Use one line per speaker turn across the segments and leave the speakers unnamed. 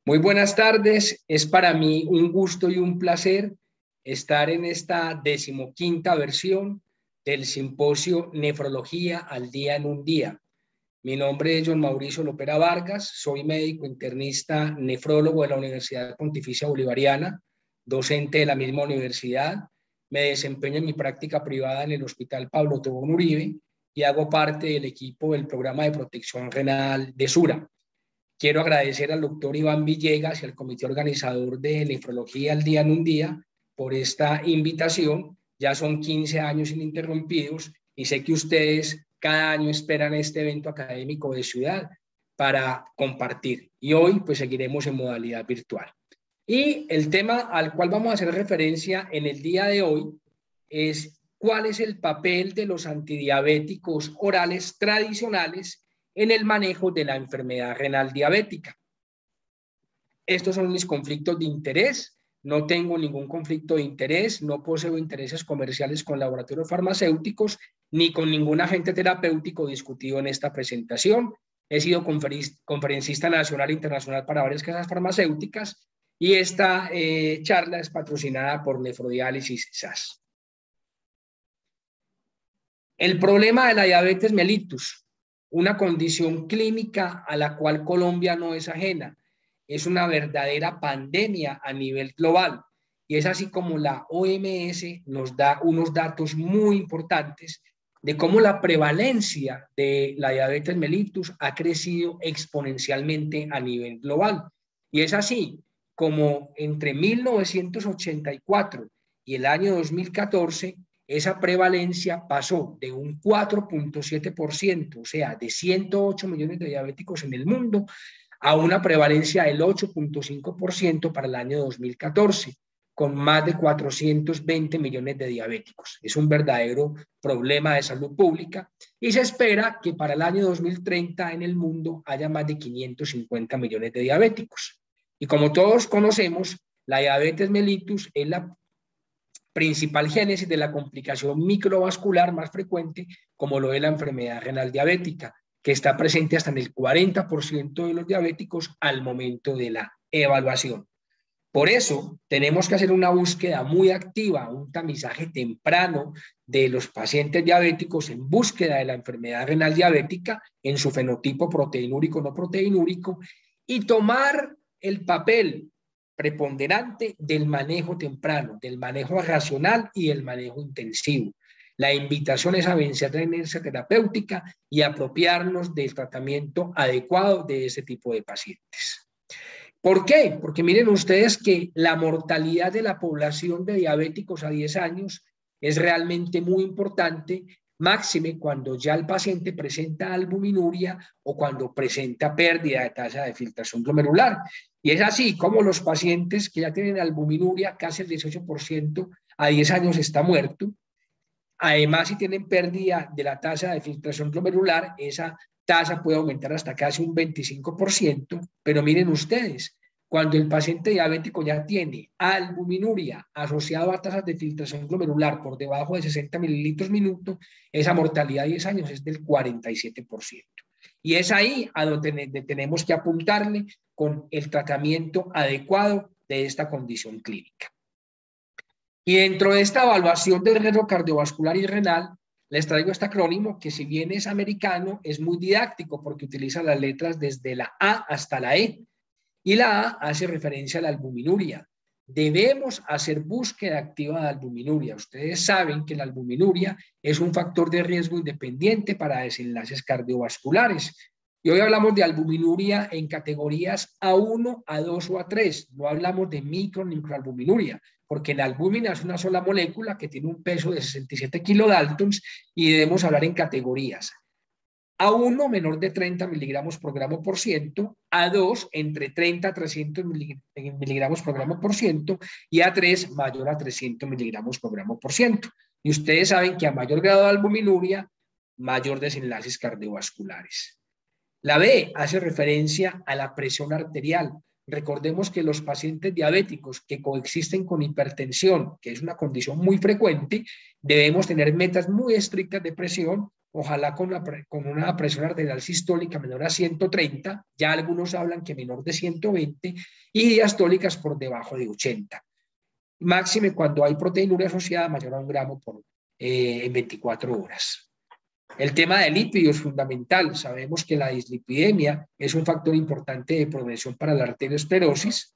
Muy buenas tardes, es para mí un gusto y un placer estar en esta 15ª versión del simposio Nefrología al Día en un Día. Mi nombre es John Mauricio Lopera Vargas, soy médico internista nefrólogo de la Universidad Pontificia Bolivariana, docente de la misma universidad. Me desempeño en mi práctica privada en el Hospital Pablo Tobón Uribe y hago parte del equipo del programa de protección renal de Sura. Quiero agradecer al doctor Iván Villegas y al comité organizador de Nefrología al Día en un Día por esta invitación. Ya son 15 años ininterrumpidos y sé que ustedes cada año esperan este evento académico de ciudad para compartir. Y hoy pues seguiremos en modalidad virtual. Y el tema al cual vamos a hacer referencia en el día de hoy es cuál es el papel de los antidiabéticos orales tradicionales en el manejo de la enfermedad renal diabética. Estos son mis conflictos de interés. No tengo ningún conflicto de interés, no poseo intereses comerciales con laboratorios farmacéuticos ni con ningún agente terapéutico discutido en esta presentación. He sido conferencista nacional e internacional para varias casas farmacéuticas y esta charla es patrocinada por Nefrodiálisis SAS. El problema de la diabetes mellitus, una condición clínica a la cual Colombia no es ajena. Es una verdadera pandemia a nivel global y es así como la OMS nos da unos datos muy importantes de cómo la prevalencia de la diabetes mellitus ha crecido exponencialmente a nivel global. Y es así como entre 1984 y el año 2014 esa prevalencia pasó de un 4.7%, o sea, de 108 millones de diabéticos en el mundo, a una prevalencia del 8.5% para el año 2014, con más de 420 millones de diabéticos. Es un verdadero problema de salud pública y se espera que para el año 2030 en el mundo haya más de 550 millones de diabéticos. Y como todos conocemos, la diabetes mellitus es la principal génesis de la complicación microvascular más frecuente, como lo es la enfermedad renal diabética, que está presente hasta en el 40% de los diabéticos al momento de la evaluación. Por eso tenemos que hacer una búsqueda muy activa, un tamizaje temprano de los pacientes diabéticos en búsqueda de la enfermedad renal diabética en su fenotipo proteinúrico no proteinúrico y tomar el papel preponderante del manejo temprano, del manejo racional y del manejo intensivo. La invitación es a vencer la inercia terapéutica y apropiarnos del tratamiento adecuado de este tipo de pacientes. ¿Por qué? Porque miren ustedes que la mortalidad de la población de diabéticos a 10 años es realmente muy importante, máxime cuando ya el paciente presenta albuminuria o cuando presenta pérdida de tasa de filtración glomerular. Y es así como los pacientes que ya tienen albuminuria, casi el 18% a 10 años está muerto. Además, si tienen pérdida de la tasa de filtración glomerular, esa tasa puede aumentar hasta casi un 25%, pero miren ustedes, cuando el paciente diabético ya tiene albuminuria asociado a tasas de filtración glomerular por debajo de 60 mililitros minuto, esa mortalidad a 10 años es del 47%. Y es ahí a donde tenemos que apuntarle con el tratamiento adecuado de esta condición clínica. Y dentro de esta evaluación del riesgo cardiovascular y renal, les traigo este acrónimo que si bien es americano, es muy didáctico porque utiliza las letras desde la A hasta la E. Y la A hace referencia a la albuminuria. Debemos hacer búsqueda activa de albuminuria. Ustedes saben que la albuminuria es un factor de riesgo independiente para desenlaces cardiovasculares. Y hoy hablamos de albuminuria en categorías A1, A2 o A3. No hablamos de micro ni microalbuminuria, porque la albúmina es una sola molécula que tiene un peso de 67 kilodaltons y debemos hablar en categorías. A1 menor de 30 miligramos por gramo por ciento, A2 entre 30 a 300 miligramos por gramo por ciento y A3 mayor a 300 miligramos por gramo por ciento. Y ustedes saben que a mayor grado de albuminuria, mayor desenlaces cardiovasculares. La B hace referencia a la presión arterial. Recordemos que los pacientes diabéticos que coexisten con hipertensión, que es una condición muy frecuente, debemos tener metas muy estrictas de presión ojalá con una presión arterial sistólica menor a 130, ya algunos hablan que menor de 120, y diastólicas por debajo de 80. Máxime cuando hay proteinuria asociada mayor a 1 gramo en 24 horas. El tema de lípidos es fundamental. Sabemos que la dislipidemia es un factor importante de progresión para la arteriosclerosis.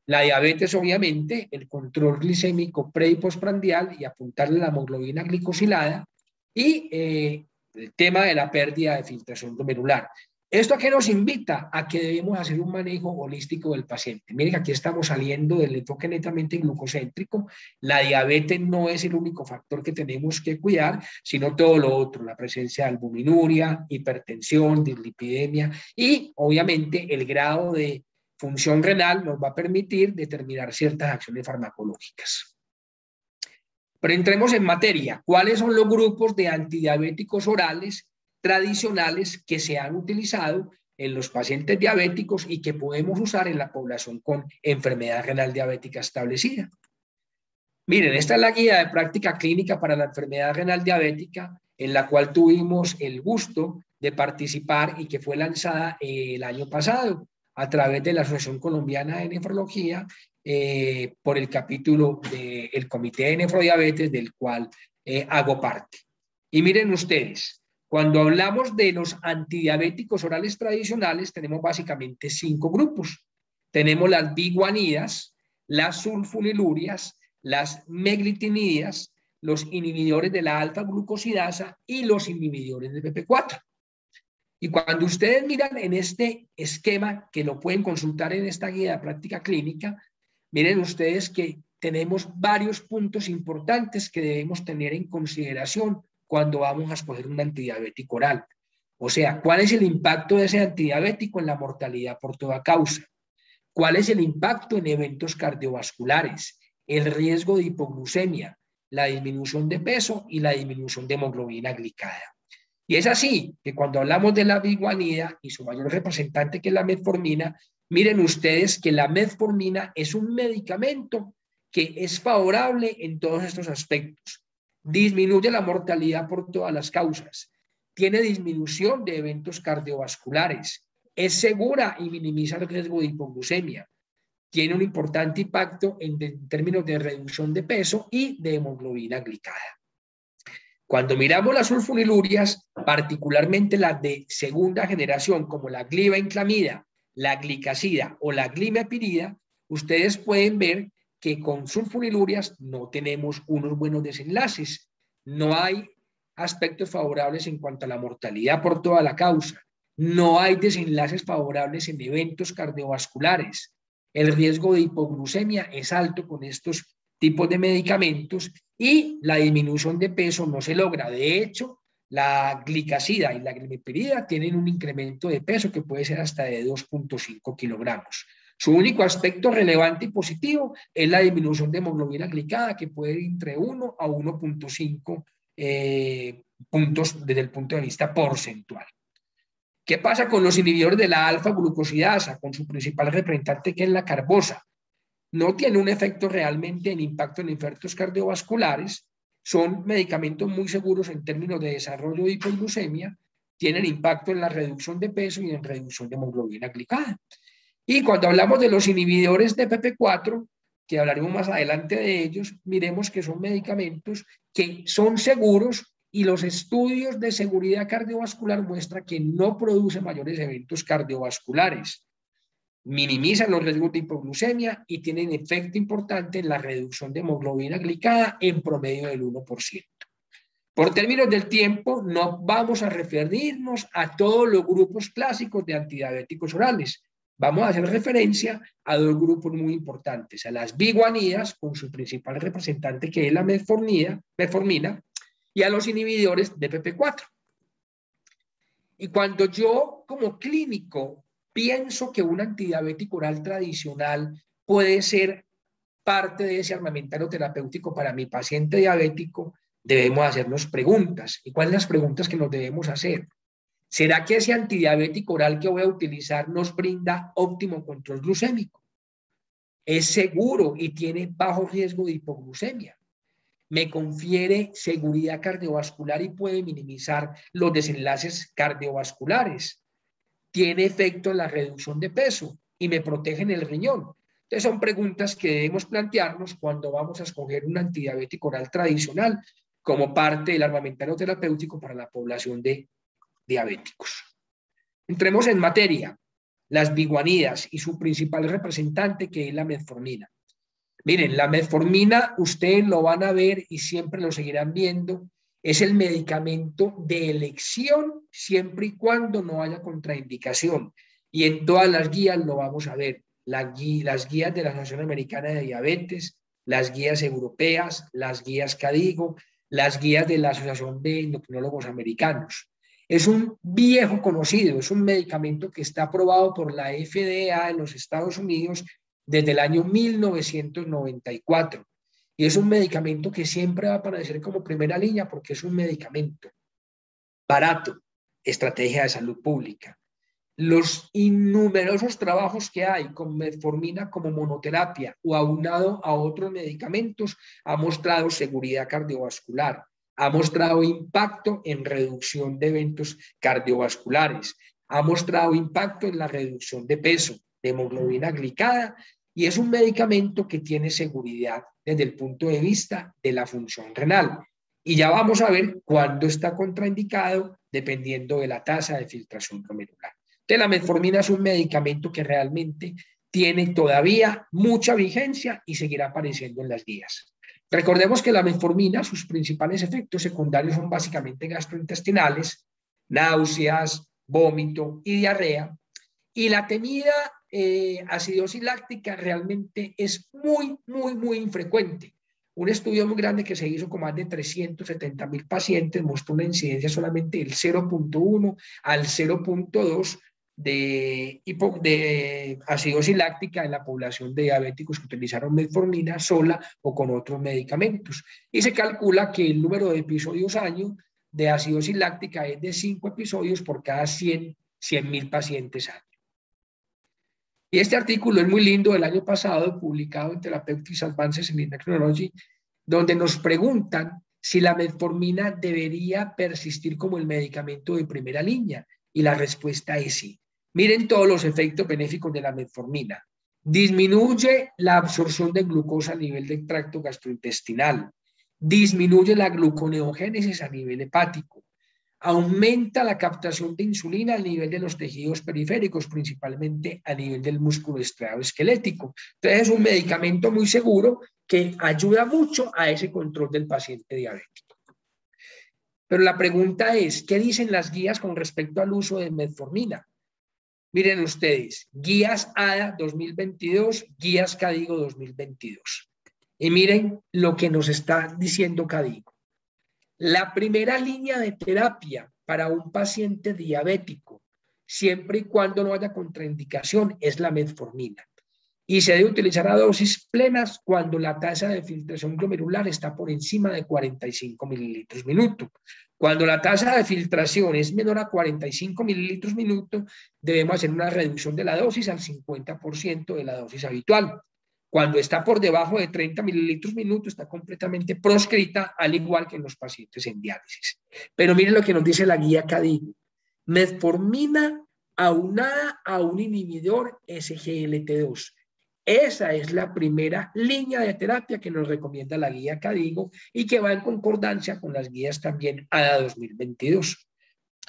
La diabetes, obviamente, el control glicémico pre y postprandial y apuntarle la hemoglobina glicosilada y el tema de la pérdida de filtración glomerular. ¿Esto a qué nos invita? A que debemos hacer un manejo holístico del paciente. Miren que aquí estamos saliendo del enfoque netamente glucocéntrico. La diabetes no es el único factor que tenemos que cuidar, sino todo lo otro, la presencia de albuminuria, hipertensión, dislipidemia y obviamente el grado de función renal nos va a permitir determinar ciertas acciones farmacológicas. Pero entremos en materia. ¿Cuáles son los grupos de antidiabéticos orales tradicionales que se han utilizado en los pacientes diabéticos y que podemos usar en la población con enfermedad renal diabética establecida? Miren, esta es la guía de práctica clínica para la enfermedad renal diabética, en la cual tuvimos el gusto de participar y que fue lanzada el año pasado a través de la Asociación Colombiana de Nefrología por el capítulo del Comité de Nefrodiabetes, del cual hago parte. Y miren ustedes, cuando hablamos de los antidiabéticos orales tradicionales, tenemos básicamente 5 grupos. Tenemos las biguanidas, las sulfonilurias, las meglitinidas, los inhibidores de la alfa-glucosidasa y los inhibidores de PP4. Y cuando ustedes miran en este esquema, que lo pueden consultar en esta guía de práctica clínica, miren ustedes que tenemos varios puntos importantes que debemos tener en consideración cuando vamos a escoger un antidiabético oral. O sea, ¿cuál es el impacto de ese antidiabético en la mortalidad por toda causa? ¿Cuál es el impacto en eventos cardiovasculares? El riesgo de hipoglucemia, la disminución de peso y la disminución de hemoglobina glicada. Y es así que cuando hablamos de la biguanida y su mayor representante, que es la metformina, miren ustedes que la metformina es un medicamento que es favorable en todos estos aspectos. Disminuye la mortalidad por todas las causas, tiene disminución de eventos cardiovasculares, es segura y minimiza el riesgo de hipoglucemia, tiene un importante impacto en términos de reducción de peso y de hemoglobina glicada. Cuando miramos las sulfonilurias, particularmente las de segunda generación, como la glibenclamida, la glicazida o la glimepirida, ustedes pueden ver que con sulfonilurias no tenemos unos buenos desenlaces. No hay aspectos favorables en cuanto a la mortalidad por toda la causa. No hay desenlaces favorables en eventos cardiovasculares. El riesgo de hipoglucemia es alto con estos tipos de medicamentos y la disminución de peso no se logra. De hecho, la glicazida y la glimepirida tienen un incremento de peso que puede ser hasta de 2.5 kilogramos. Su único aspecto relevante y positivo es la disminución de hemoglobina glicada, que puede ir entre 1 a 1.5 puntos desde el punto de vista porcentual. ¿Qué pasa con los inhibidores de la alfa-glucosidasa, con su principal representante, que es la carbosa? No tiene un efecto realmente en impacto en infartos cardiovasculares, son medicamentos muy seguros en términos de desarrollo de hipoglucemia, tienen impacto en la reducción de peso y en reducción de hemoglobina glicada. Y cuando hablamos de los inhibidores de PP4, que hablaremos más adelante de ellos, miremos que son medicamentos que son seguros y los estudios de seguridad cardiovascular muestran que no producen mayores eventos cardiovasculares, minimizan los riesgos de hipoglucemia y tienen efecto importante en la reducción de hemoglobina glicada en promedio del 1%. Por términos del tiempo, no vamos a referirnos a todos los grupos clásicos de antidiabéticos orales. Vamos a hacer referencia a 2 grupos muy importantes, a las biguanidas, con su principal representante, que es la metformina, y a los inhibidores de PP4. Y cuando yo, como clínico, pienso que un antidiabético oral tradicional puede ser parte de ese armamentario terapéutico para mi paciente diabético, debemos hacernos preguntas. ¿Y cuáles son las preguntas que nos debemos hacer? ¿Será que ese antidiabético oral que voy a utilizar nos brinda óptimo control glucémico? ¿Es seguro y tiene bajo riesgo de hipoglucemia? me confiere seguridad cardiovascular y puede minimizar los desenlaces cardiovasculares, tiene efecto en la reducción de peso y me protege en el riñón. Entonces son preguntas que debemos plantearnos cuando vamos a escoger un antidiabético oral tradicional como parte del armamentario terapéutico para la población de diabéticos. Entremos en materia. Las biguanidas y su principal representante, que es la metformina. Miren, la metformina, ustedes lo van a ver y siempre lo seguirán viendo, es el medicamento de elección siempre y cuando no haya contraindicación. Y en todas las guías lo vamos a ver. Las guías de la Asociación Americana de Diabetes, las guías europeas, las guías CADIGO, las guías de la Asociación de Endocrinólogos Americanos. Es un viejo conocido, es un medicamento que está aprobado por la FDA en los Estados Unidos desde el año 1994. Y es un medicamento que siempre va a aparecer como primera línea porque es un medicamento barato, estrategia de salud pública. Los innumerosos trabajos que hay con metformina como monoterapia o aunado a otros medicamentos ha mostrado seguridad cardiovascular, ha mostrado impacto en reducción de eventos cardiovasculares, ha mostrado impacto en la reducción de peso, de hemoglobina glicada, y es un medicamento que tiene seguridad desde el punto de vista de la función renal. Y ya vamos a ver cuándo está contraindicado dependiendo de la tasa de filtración glomerular. Entonces, la metformina es un medicamento que realmente tiene todavía mucha vigencia y seguirá apareciendo en las guías. Recordemos que la metformina, sus principales efectos secundarios son básicamente gastrointestinales, náuseas, vómito y diarrea. Y la temida acidosis láctica realmente es muy infrecuente. Un estudio muy grande que se hizo con más de 370,000 pacientes mostró una incidencia solamente del 0.1 al 0.2 de acidosis láctica en la población de diabéticos que utilizaron metformina sola o con otros medicamentos. Y se calcula que el número de episodios año de acidosis láctica es de 5 episodios por cada 100,000 pacientes año. Y este artículo es muy lindo del año pasado, publicado en Therapeutics Advances in Endocrinology, donde nos preguntan si la metformina debería persistir como el medicamento de primera línea. Y la respuesta es sí. Miren todos los efectos benéficos de la metformina. Disminuye la absorción de glucosa a nivel del tracto gastrointestinal. Disminuye la gluconeogénesis a nivel hepático. Aumenta la captación de insulina a nivel de los tejidos periféricos, principalmente a nivel del músculo estriado esquelético. Entonces es un medicamento muy seguro que ayuda mucho a ese control del paciente diabético. Pero la pregunta es, ¿qué dicen las guías con respecto al uso de metformina? Miren ustedes, guías ADA 2022, guías CADIGO 2022. Y miren lo que nos está diciendo CADIGO. La primera línea de terapia para un paciente diabético, siempre y cuando no haya contraindicación, es la metformina. Y se debe utilizar a dosis plenas cuando la tasa de filtración glomerular está por encima de 45 mililitros minuto. Cuando la tasa de filtración es menor a 45 mililitros minuto, debemos hacer una reducción de la dosis al 50% de la dosis habitual. Cuando está por debajo de 30 mililitros minuto, está completamente proscrita, al igual que en los pacientes en diálisis. Pero miren lo que nos dice la guía CADIGO. Metformina aunada a un inhibidor SGLT2. Esa es la primera línea de terapia que nos recomienda la guía CADIGO y que va en concordancia con las guías también ADA 2022.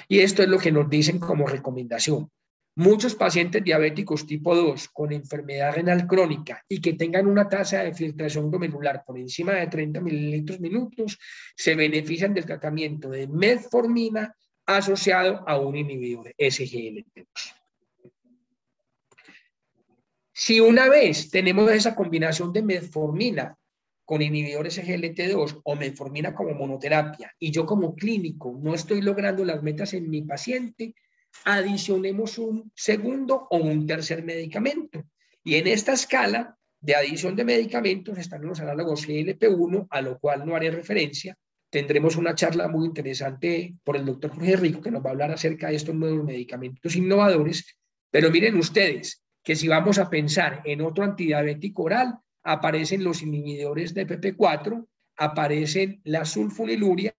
Y esto es lo que nos dicen como recomendación. Muchos pacientes diabéticos tipo 2 con enfermedad renal crónica y que tengan una tasa de filtración glomerular por encima de 30 mililitros minutos se benefician del tratamiento de metformina asociado a un inhibidor SGLT2. Si una vez tenemos esa combinación de metformina con inhibidores SGLT2 o metformina como monoterapia y yo como clínico no estoy logrando las metas en mi paciente, adicionemos un segundo o un tercer medicamento. Y en esta escala de adición de medicamentos están los análogos GLP-1, a lo cual no haré referencia. Tendremos una charla muy interesante por el doctor Jorge Rico, que nos va a hablar acerca de estos nuevos medicamentos innovadores. Pero miren ustedes que si vamos a pensar en otro antidiabético oral, aparecen los inhibidores de PP4, aparecen la sulfoniluria,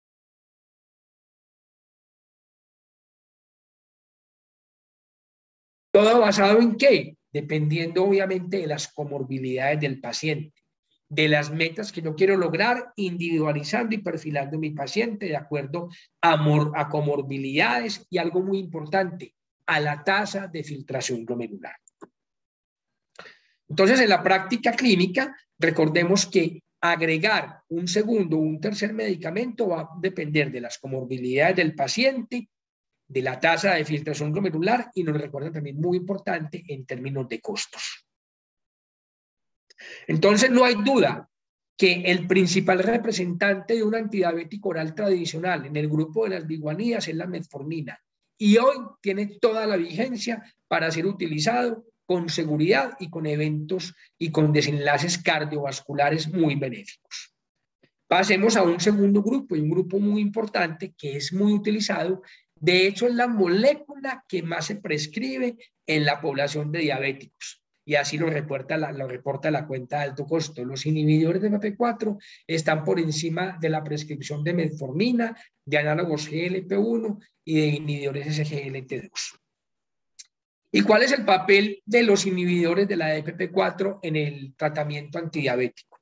¿todo basado en qué? Dependiendo obviamente de las comorbilidades del paciente, de las metas que yo quiero lograr, individualizando y perfilando mi paciente de acuerdo a comorbilidades y algo muy importante, a la tasa de filtración glomerular. Entonces, en la práctica clínica, recordemos que agregar un segundo o un tercer medicamento va a depender de las comorbilidades del paciente, de la tasa de filtración glomerular y nos recuerda también muy importante en términos de costos. Entonces no hay duda que el principal representante de un antidiabético oral tradicional en el grupo de las biguanidas es la metformina y hoy tiene toda la vigencia para ser utilizado con seguridad y con eventos y con desenlaces cardiovasculares muy benéficos. Pasemos a un segundo grupo y un grupo muy importante que es muy utilizado. De hecho, es la molécula que más se prescribe en la población de diabéticos. Y así lo reporta la cuenta de alto costo. Los inhibidores de PP4 están por encima de la prescripción de metformina, de análogos GLP-1 y de inhibidores SGLT2. ¿Y cuál es el papel de los inhibidores de la DPP4 en el tratamiento antidiabético?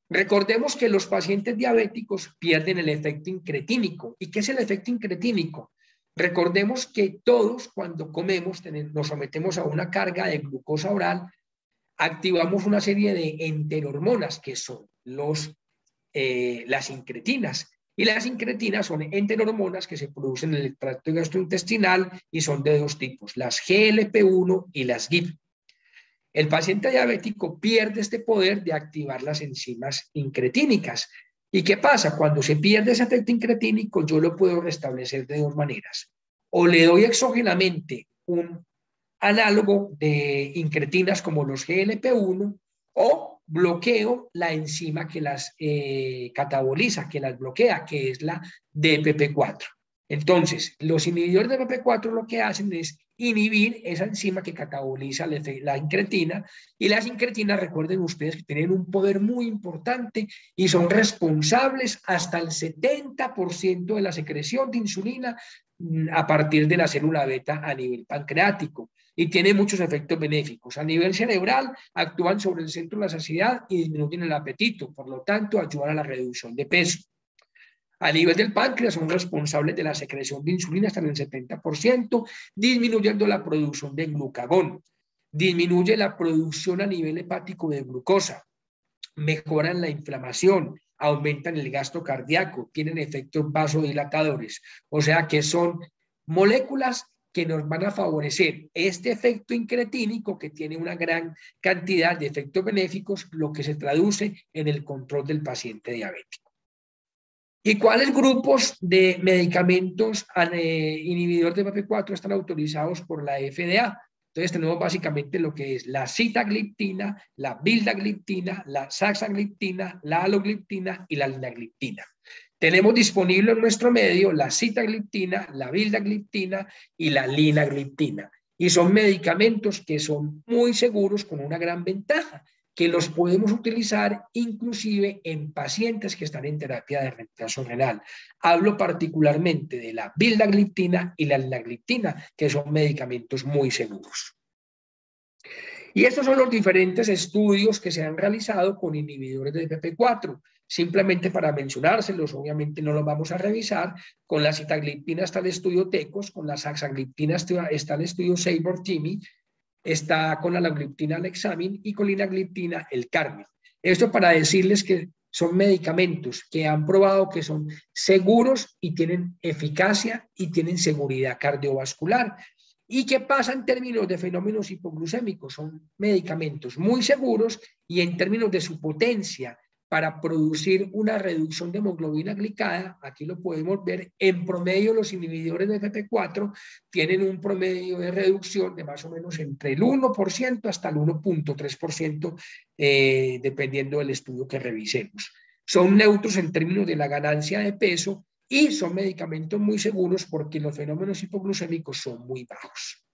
Recordemos que los pacientes diabéticos pierden el efecto incretínico. ¿Y qué es el efecto incretínico? Recordemos que todos cuando comemos nos sometemos a una carga de glucosa oral, activamos una serie de enterormonas que son las incretinas. Y las incretinas son enterormonas que se producen en el tracto gastrointestinal y son de dos tipos, las GLP-1 y las GIP. El paciente diabético pierde este poder de activar las enzimas incretínicas. ¿Y qué pasa? Cuando se pierde ese efecto incretínico, yo lo puedo restablecer de dos maneras. O le doy exógenamente un análogo de incretinas como los GLP-1 o bloqueo la enzima que las cataboliza, que las bloquea, que es la DPP4. Entonces, los inhibidores de DPP4 lo que hacen es inhibir esa enzima que cataboliza la incretina, y las incretinas, recuerden ustedes que tienen un poder muy importante y son responsables hasta el 70% de la secreción de insulina a partir de la célula beta a nivel pancreático, y tiene muchos efectos benéficos. A nivel cerebral, actúan sobre el centro de la saciedad y disminuyen el apetito, por lo tanto, ayudan a la reducción de peso. A nivel del páncreas son responsables de la secreción de insulina hasta en el 70%, disminuyendo la producción de glucagón. Disminuye la producción a nivel hepático de glucosa. Mejoran la inflamación, aumentan el gasto cardíaco, tienen efectos vasodilatadores. O sea que son moléculas que nos van a favorecer este efecto incretínico que tiene una gran cantidad de efectos benéficos, lo que se traduce en el control del paciente diabético. ¿Y cuáles grupos de medicamentos inhibidores de PP4 están autorizados por la FDA? Entonces tenemos básicamente lo que es la sitagliptina, la vildagliptina, la saxagliptina, la alogliptina y la linagliptina. Tenemos disponible en nuestro medio la sitagliptina, la vildagliptina y la linagliptina. Y son medicamentos que son muy seguros con una gran ventaja, que los podemos utilizar inclusive en pacientes que están en terapia de reemplazo renal. Hablo particularmente de la vildagliptina y la linagliptina, que son medicamentos muy seguros. Y estos son los diferentes estudios que se han realizado con inhibidores de DPP4. Simplemente para mencionárselos, obviamente no los vamos a revisar. Con la sitagliptina está el estudio TECOS, con la saxagliptina está el estudio SABOR-TIMI, está con la alogliptina el examen y con la linagliptina el CARMEL. Esto para decirles que son medicamentos que han probado que son seguros y tienen eficacia y tienen seguridad cardiovascular. ¿Y qué pasa en términos de fenómenos hipoglucémicos? Son medicamentos muy seguros y en términos de su potencia para producir una reducción de hemoglobina glicada, aquí lo podemos ver, en promedio los inhibidores de FP4 tienen un promedio de reducción de más o menos entre el 1% hasta el 1.3%, dependiendo del estudio que revisemos. Son neutros en términos de la ganancia de peso y son medicamentos muy seguros porque los fenómenos hipoglucémicos son muy bajos.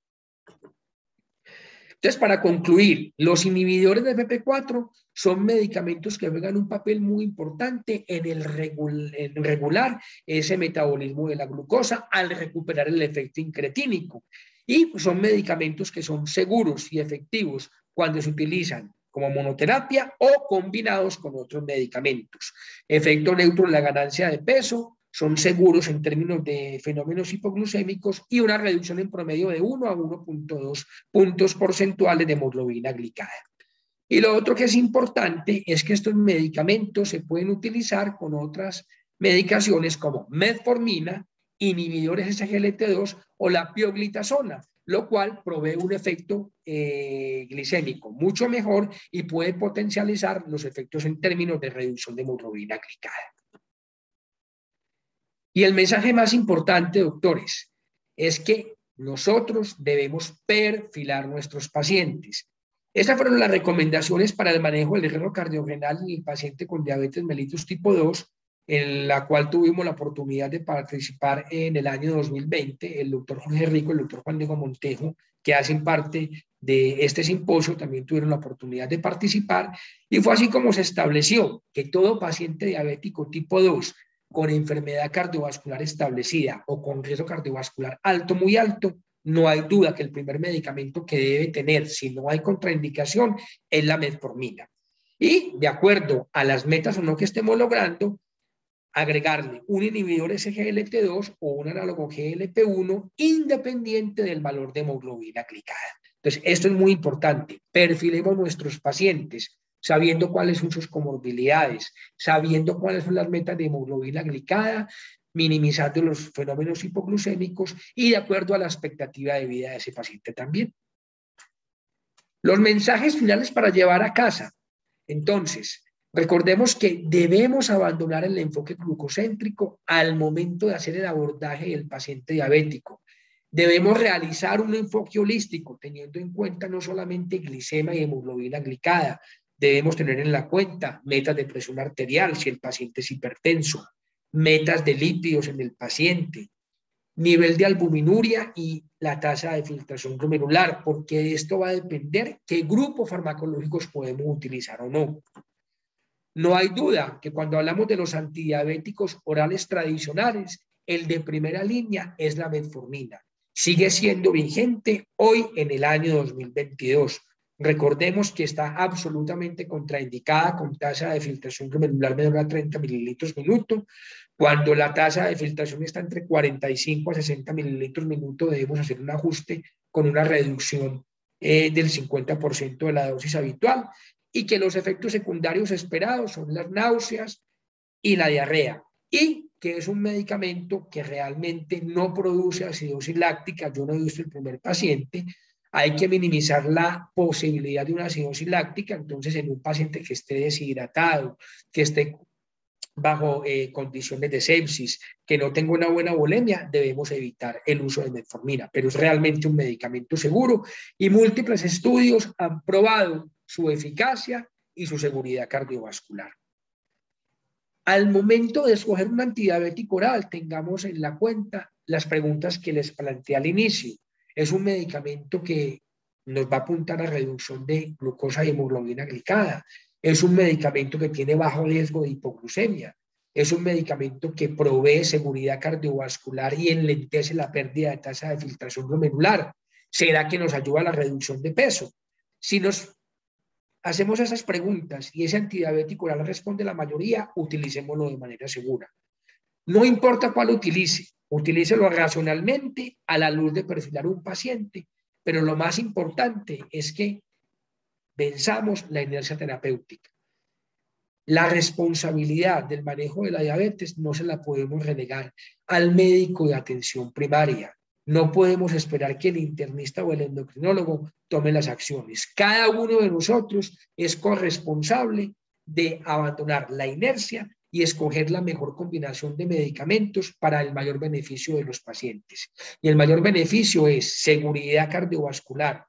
Entonces, para concluir, los inhibidores de FP4 son medicamentos que juegan un papel muy importante en regular ese metabolismo de la glucosa al recuperar el efecto incretínico. Y son medicamentos que son seguros y efectivos cuando se utilizan como monoterapia o combinados con otros medicamentos. Efecto neutro en la ganancia de peso, son seguros en términos de fenómenos hipoglucémicos y una reducción en promedio de 1 a 1.2 puntos porcentuales de hemoglobina glicada. Y lo otro que es importante es que estos medicamentos se pueden utilizar con otras medicaciones como metformina, inhibidores SGLT2 o la pioglitazona, lo cual provee un efecto glicémico mucho mejor y puede potencializar los efectos en términos de reducción de hemoglobina glicada. Y el mensaje más importante, doctores, es que nosotros debemos perfilar nuestros pacientes. Estas fueron las recomendaciones para el manejo del riesgo cardiorenal en el paciente con diabetes mellitus tipo 2, en la cual tuvimos la oportunidad de participar en el año 2020. El doctor Jorge Rico, el doctor Juan Diego Montejo, que hacen parte de este simposio, también tuvieron la oportunidad de participar. Y fue así como se estableció que todo paciente diabético tipo 2 con enfermedad cardiovascular establecida o con riesgo cardiovascular alto, muy alto, no hay duda que el primer medicamento que debe tener, si no hay contraindicación, es la metformina. Y de acuerdo a las metas o no que estemos logrando, agregarle un inhibidor SGLT2 o un análogo GLP-1 independiente del valor de hemoglobina glicada. Entonces, esto es muy importante. Perfilemos nuestros pacientes sabiendo cuáles son sus comorbilidades, sabiendo cuáles son las metas de hemoglobina glicada, minimizando los fenómenos hipoglucémicos y de acuerdo a la expectativa de vida de ese paciente también. Los mensajes finales para llevar a casa. Entonces, recordemos que debemos abandonar el enfoque glucocéntrico al momento de hacer el abordaje del paciente diabético. Debemos realizar un enfoque holístico, teniendo en cuenta no solamente glicemia y hemoglobina glicada, debemos tener en la cuenta metas de presión arterial si el paciente es hipertenso, metas de lípidos en el paciente, nivel de albuminuria y la tasa de filtración glomerular, porque de esto va a depender qué grupos farmacológicos podemos utilizar o no. No hay duda que cuando hablamos de los antidiabéticos orales tradicionales, el de primera línea es la metformina. Sigue siendo vigente hoy en el año 2022. Recordemos que está absolutamente contraindicada con tasa de filtración glomerular menor a 30 mililitros minuto. Cuando la tasa de filtración está entre 45 a 60 mililitros minuto, debemos hacer un ajuste con una reducción del 50% de la dosis habitual y que los efectos secundarios esperados son las náuseas y la diarrea. Y que es un medicamento que realmente no produce acidosis láctica. Yo no he visto el primer paciente. Hay que minimizar la posibilidad de una acidosis láctica. Entonces, en un paciente que esté deshidratado, que esté bajo condiciones de sepsis, que no tenga una buena volemia, debemos evitar el uso de metformina, pero es realmente un medicamento seguro y múltiples estudios han probado su eficacia y su seguridad cardiovascular. Al momento de escoger un antidiabético oral, tengamos en la cuenta las preguntas que les planteé al inicio. Es un medicamento que nos va a apuntar a reducción de glucosa y hemoglobina glicada. Es un medicamento que tiene bajo riesgo de hipoglucemia. Es un medicamento que provee seguridad cardiovascular y enlentece la pérdida de tasa de filtración glomerular. ¿Será que nos ayuda a la reducción de peso? Si nos hacemos esas preguntas y ese antidiabético oral responde la mayoría, utilicémoslo de manera segura. No importa cuál utilice, utilícelo racionalmente a la luz de perfilar un paciente, pero lo más importante es que venzamos la inercia terapéutica. La responsabilidad del manejo de la diabetes no se la podemos relegar al médico de atención primaria. No podemos esperar que el internista o el endocrinólogo tome las acciones. Cada uno de nosotros es corresponsable de abandonar la inercia y escoger la mejor combinación de medicamentos para el mayor beneficio de los pacientes. Y el mayor beneficio es seguridad cardiovascular,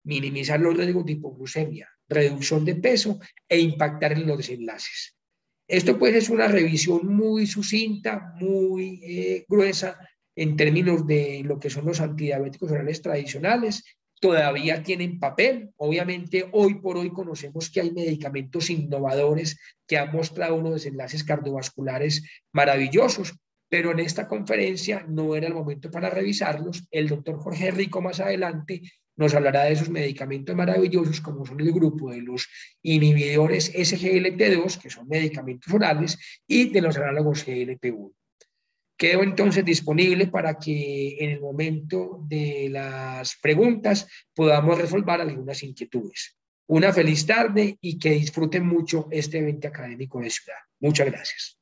minimizar los riesgos de hipoglucemia, reducción de peso e impactar en los desenlaces. Esto pues es una revisión muy sucinta, muy gruesa en términos de lo que son los antidiabéticos orales tradicionales todavía tienen papel. Obviamente, hoy por hoy conocemos que hay medicamentos innovadores que han mostrado unos desenlaces cardiovasculares maravillosos, pero en esta conferencia no era el momento para revisarlos. El doctor Jorge Rico más adelante nos hablará de esos medicamentos maravillosos como son el grupo de los inhibidores SGLT2, que son medicamentos orales, y de los análogos GLP-1. Quedo entonces disponible para que en el momento de las preguntas podamos resolver algunas inquietudes. Una feliz tarde y que disfruten mucho este evento académico de Ciudad. Muchas gracias.